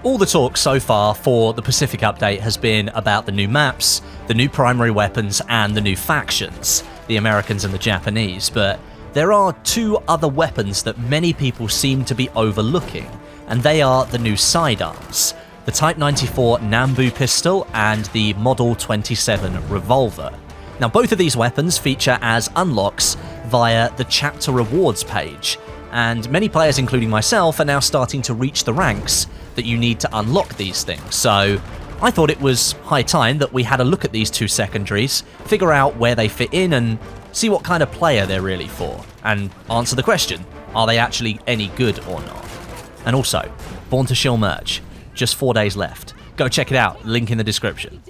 All the talk so far for the Pacific update has been about the new maps, the new primary weapons, and the new factions, the Americans and the Japanese, but there are two other weapons that many people seem to be overlooking, and they are the new sidearms, the Type 94 Nambu Pistol and the Model 27 Revolver. Now, both of these weapons feature as unlocks via the chapter rewards page, and many players, including myself, are now starting to reach the ranks that you need to unlock these things. So I thought it was high time that we had a look at these two secondaries, figure out where they fit in, and see what kind of player they're really for, and answer the question, are they actually any good or not? And also, Born to Shill merch, just 4 days left. Go check it out, link in the description.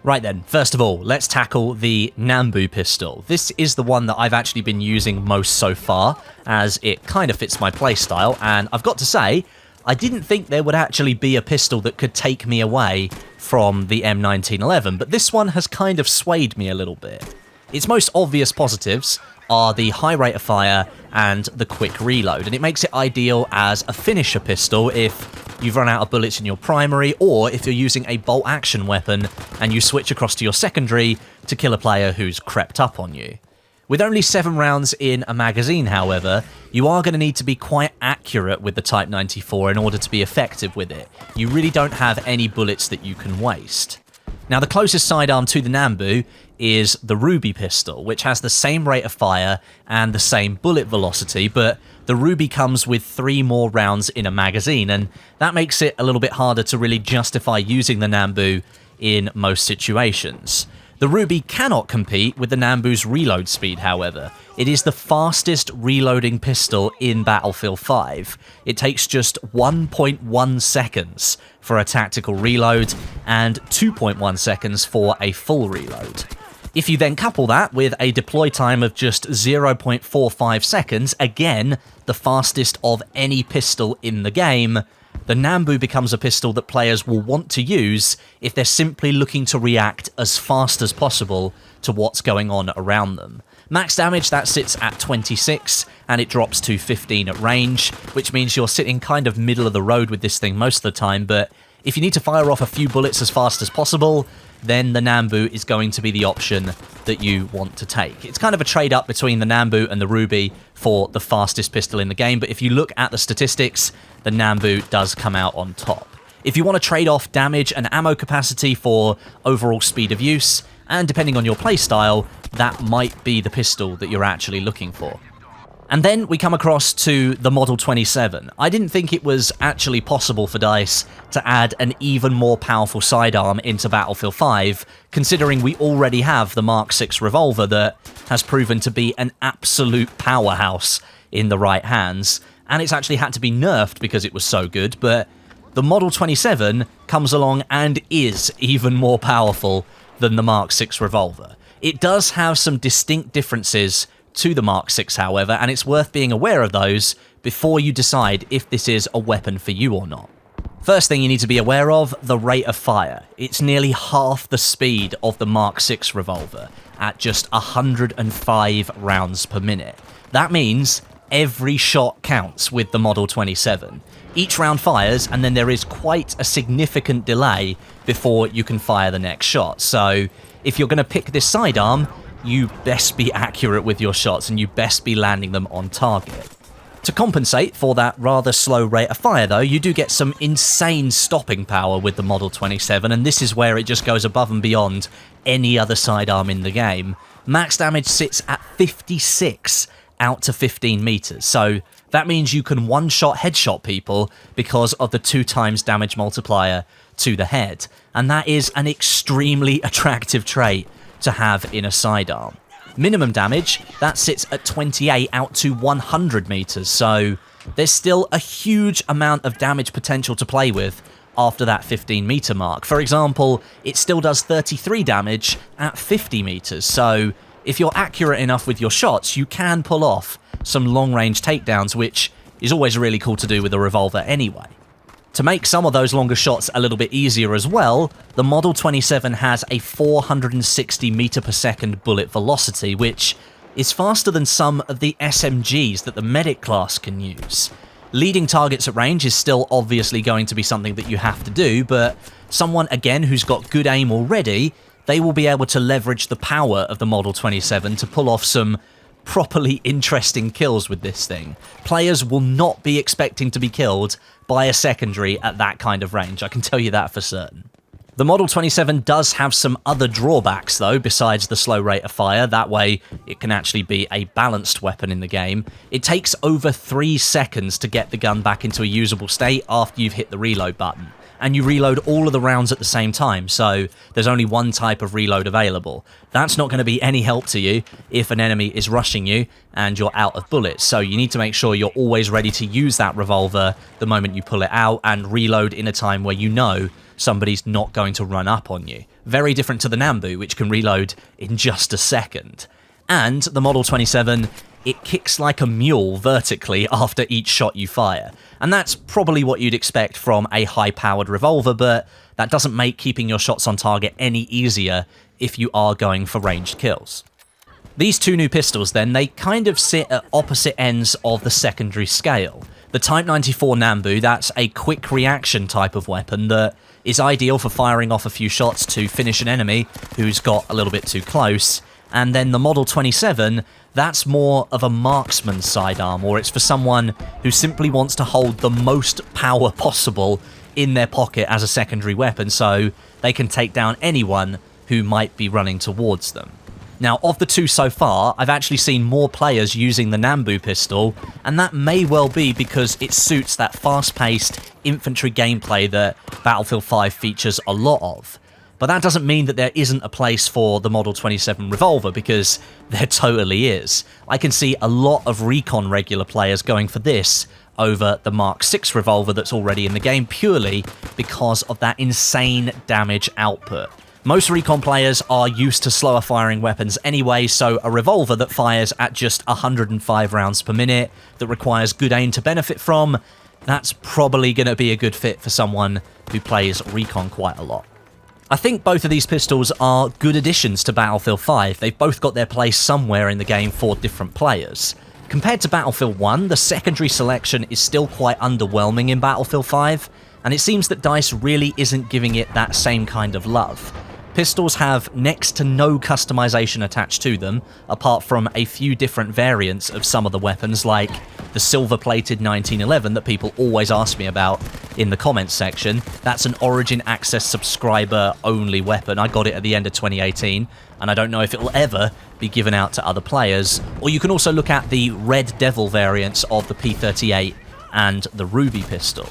Right then, first of all, let's tackle the Nambu Pistol. This is the one that I've actually been using most so far, as it kind of fits my playstyle, and I've got to say, I didn't think there would actually be a pistol that could take me away from the M1911, but this one has kind of swayed me a little bit. Its most obvious positives are the high rate of fire and the quick reload, and it makes it ideal as a finisher pistol if you've run out of bullets in your primary, or if you're using a bolt action weapon and you switch across to your secondary to kill a player who's crept up on you. With only 7 rounds in a magazine, however, you are going to need to be quite accurate with the Type 94 in order to be effective with it. You really don't have any bullets that you can waste. Now, the closest sidearm to the Nambu is the Ruby pistol, which has the same rate of fire and the same bullet velocity, but the Ruby comes with 3 more rounds in a magazine, and that makes it a little bit harder to really justify using the Nambu in most situations. The Ruby cannot compete with the Nambu's reload speed, however. It is the fastest reloading pistol in Battlefield 5. It takes just 1.1 seconds for a tactical reload and 2.1 seconds for a full reload. If you then couple that with a deploy time of just 0.45 seconds, again, the fastest of any pistol in the game, the Nambu becomes a pistol that players will want to use if they're simply looking to react as fast as possible to what's going on around them. Max damage, that sits at 26, and it drops to 15 at range, which means you're sitting kind of middle of the road with this thing most of the time, but if you need to fire off a few bullets as fast as possible, then the Nambu is going to be the option that you want to take. It's kind of a trade-up between the Nambu and the Ruby for the fastest pistol in the game, but if you look at the statistics, the Nambu does come out on top. If you want to trade off damage and ammo capacity for overall speed of use, and depending on your playstyle, that might be the pistol that you're actually looking for. And then we come across to the Model 27. I didn't think it was actually possible for DICE to add an even more powerful sidearm into Battlefield 5, considering we already have the Mark 6 Revolver that has proven to be an absolute powerhouse in the right hands, and it's actually had to be nerfed because it was so good, but the Model 27 comes along and is even more powerful than the Mark 6 Revolver. It does have some distinct differences to the Mark 6, however, and it's worth being aware of those before you decide if this is a weapon for you or not. First thing you need to be aware of, the rate of fire. It's nearly half the speed of the Mark 6 Revolver, at just 105 rounds per minute. That means every shot counts with the Model 27. Each round fires, and then there is quite a significant delay before you can fire the next shot. So if you're going to pick this sidearm, you best be accurate with your shots and you best be landing them on target. To compensate for that rather slow rate of fire though, you do get some insane stopping power with the Model 27, and this is where it just goes above and beyond any other sidearm in the game. Max damage sits at 56 out to 15 meters, so that means you can one-shot headshot people because of the 2 times damage multiplier to the head, and that is an extremely attractive trait to have in a sidearm. Minimum damage, that sits at 28 out to 100 meters, so there's still a huge amount of damage potential to play with after that 15 meter mark. For example, it still does 33 damage at 50 meters, so if you're accurate enough with your shots, you can pull off some long-range takedowns, which is always really cool to do with a revolver anyway. To make some of those longer shots a little bit easier as well, the Model 27 has a 460 meter per second bullet velocity, which is faster than some of the SMGs that the medic class can use. Leading targets at range is still obviously going to be something that you have to do, but someone, again, who's got good aim already, they will be able to leverage the power of the Model 27 to pull off some properly interesting kills with this thing. Players will not be expecting to be killed by a secondary at that kind of range, I can tell you that for certain. The Model 27 does have some other drawbacks though, besides the slow rate of fire. That way it can actually be a balanced weapon in the game. It takes over 3 seconds to get the gun back into a usable state after you've hit the reload button. And you reload all of the rounds at the same time, so there's only one type of reload available. That's not going to be any help to you if an enemy is rushing you and you're out of bullets, so you need to make sure you're always ready to use that revolver the moment you pull it out and reload in a time where you know somebody's not going to run up on you. Very different to the Nambu, which can reload in just a second. And the Model 27, it kicks like a mule vertically after each shot you fire. And that's probably what you'd expect from a high-powered revolver, but that doesn't make keeping your shots on target any easier if you are going for ranged kills. These 2 new pistols then, they kind of sit at opposite ends of the secondary scale. The Type 94 Nambu, that's a quick reaction type of weapon that is ideal for firing off a few shots to finish an enemy who's got a little bit too close. And then the Model 27, that's more of a marksman sidearm, or it's for someone who simply wants to hold the most power possible in their pocket as a secondary weapon so they can take down anyone who might be running towards them. Now, of the 2 so far, I've actually seen more players using the Nambu pistol, and that may well be because it suits that fast-paced infantry gameplay that Battlefield 5 features a lot of. But that doesn't mean that there isn't a place for the Model 27 revolver, because there totally is. I can see a lot of recon regular players going for this over the Mark 6 revolver that's already in the game, purely because of that insane damage output. Most recon players are used to slower firing weapons anyway, so a revolver that fires at just 105 rounds per minute, that requires good aim to benefit from, that's probably going to be a good fit for someone who plays recon quite a lot. I think both of these pistols are good additions to Battlefield 5. They've both got their place somewhere in the game for different players. Compared to Battlefield 1, the secondary selection is still quite underwhelming in Battlefield 5, and it seems that DICE really isn't giving it that same kind of love. Pistols have next to no customization attached to them, apart from a few different variants of some of the weapons, like the silver-plated 1911 that people always ask me about in the comments section. That's an Origin Access subscriber-only weapon. I got it at the end of 2018, and I don't know if it will ever be given out to other players. Or you can also look at the Red Devil variants of the P38 and the Ruby pistol.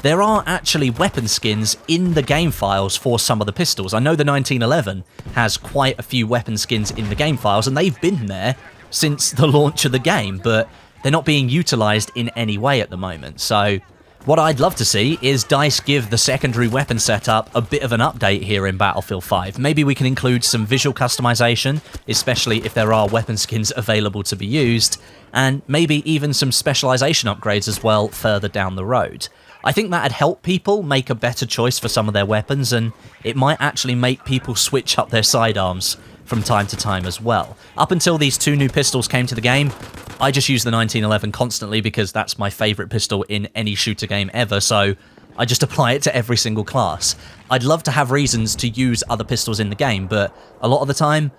There are actually weapon skins in the game files for some of the pistols. I know the 1911 has quite a few weapon skins in the game files, and they've been there since the launch of the game, but they're not being utilized in any way at the moment. So what I'd love to see is DICE give the secondary weapon setup a bit of an update here in Battlefield 5. Maybe we can include some visual customization, especially if there are weapon skins available to be used, and maybe even some specialization upgrades as well further down the road. I think that'd help people make a better choice for some of their weapons, and it might actually make people switch up their sidearms from time to time as well. Up until these 2 new pistols came to the game, I just used the 1911 constantly because that's my favourite pistol in any shooter game ever, so I just apply it to every single class. I'd love to have reasons to use other pistols in the game, but a lot of the time,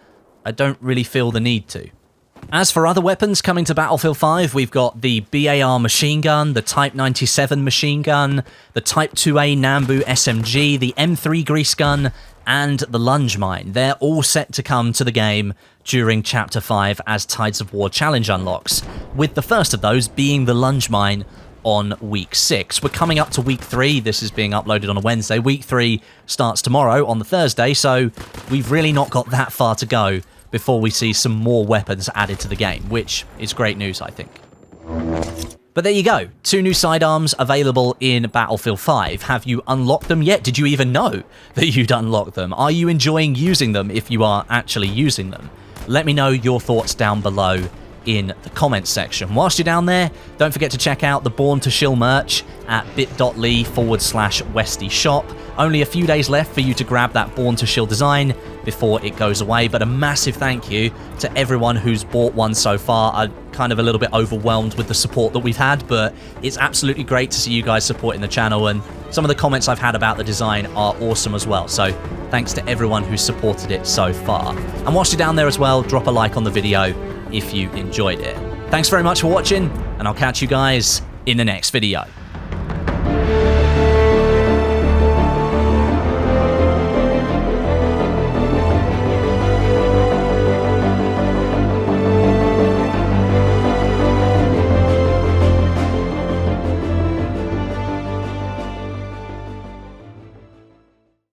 I don't really feel the need to. As for other weapons coming to Battlefield 5, we've got the BAR machine gun, the Type 97 machine gun, the Type 2A Nambu SMG, the M3 grease gun, and the lunge mine. They're all set to come to the game during Chapter 5 as Tides of War challenge unlocks, with the first of those being the lunge mine on Week 6. We're coming up to Week 3, this is being uploaded on a Wednesday. Week 3 starts tomorrow on the Thursday, so we've really not got that far to go before we see some more weapons added to the game, which is great news, I think. But there you go, 2 new sidearms available in Battlefield 5. Have you unlocked them yet? Did you even know that you'd unlocked them? Are you enjoying using them if you are actually using them? Let me know your thoughts down below in the comments section. Whilst you're down there, don't forget to check out the Born to Shill merch at bit.ly/Westie shop. Only a few days left for you to grab that Born to Shill design before it goes away, but a massive thank you to everyone who's bought one so far. I'm kind of a little bit overwhelmed with the support that we've had, but it's absolutely great to see you guys supporting the channel, and some of the comments I've had about the design are awesome as well, so thanks to everyone who's supported it so far. And whilst you're down there as well, drop a like on the video if you enjoyed it. Thanks very much for watching, and I'll catch you guys in the next video.